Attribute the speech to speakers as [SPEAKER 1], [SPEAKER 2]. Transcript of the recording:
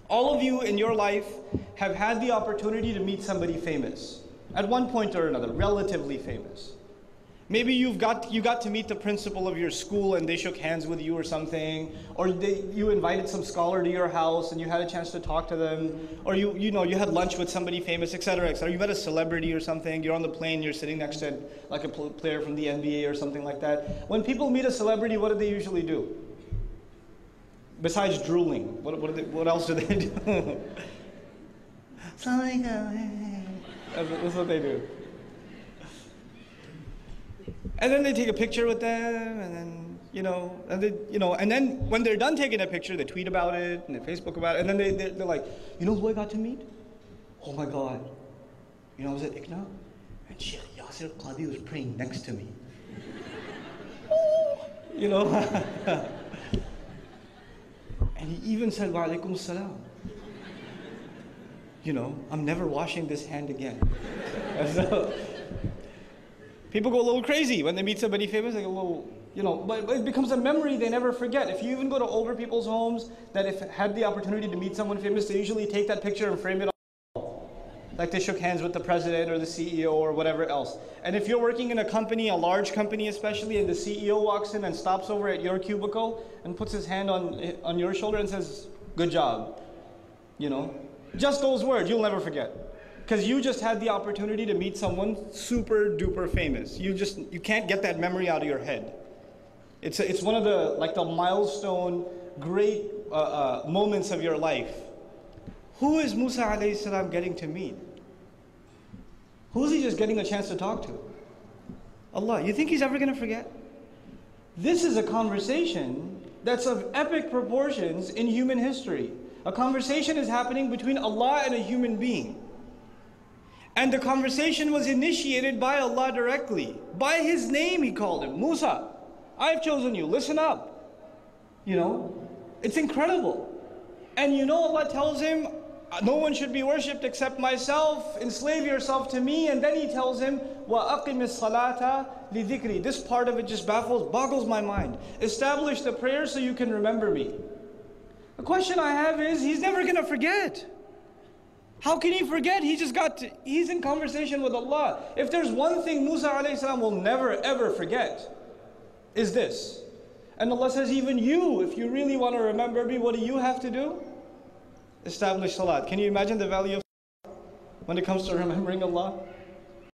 [SPEAKER 1] All of you in your life have had the opportunity to meet somebody famous at one point or another, relatively famous. Maybe you got to meet the principal of your school and they shook hands with you or something, or you invited some scholar to your house and you had a chance to talk to them, or you had lunch with somebody famous, etc., etc. You met a celebrity or something. You're on the plane, you're sitting next to like a player from the NBA or something like that. When people meet a celebrity, what do they usually do? Besides drooling, what else do they do? That's what they do. And then they take a picture with them, and then and then when they're done taking a picture, they tweet about it and they Facebook about it, and then they're like, you know who I got to meet? Oh my God! I was at Ikna, and Sheikh Yasir Qadi was praying next to me. And he even said, "Wa alaikum salam." I'm never washing this hand again. So, people go a little crazy when they meet somebody famous. They go a little, but it becomes a memory they never forget. If you even go to older people's homes that had the opportunity to meet someone famous, they usually take that picture and frame it on, like they shook hands with the president or the CEO or whatever else. And if you're working in a company, a large company especially, and the CEO walks in and stops over at your cubicle and puts his hand on your shoulder and says, "Good job," just those words you'll never forget. Because you just had the opportunity to meet someone super duper famous. You can't get that memory out of your head. It's one of the milestone great moments of your life. Who is Musa alayhi salam getting to meet? Who is he just getting a chance to talk to? Allah. You think he's ever going to forget? This is a conversation that's of epic proportions in human history. A conversation is happening between Allah and a human being. And the conversation was initiated by Allah directly. By His name He called him, Musa, I've chosen you, listen up. It's incredible. And Allah tells him, no one should be worshipped except myself, enslave yourself to me. And then He tells him, وَأَقِمِ الصَّلَاةَ لِذِكْرِ. This part of it just boggles my mind. Establish the prayer so you can remember me. The question I have is, he's never going to forget. How can he forget? He's in conversation with Allah. If there's one thing Musa alayhi salam will never ever forget, is this. And Allah says, even you, if you really want to remember me, what do you have to do? Establish salat. Can you imagine the value of salat when it comes to remembering Allah?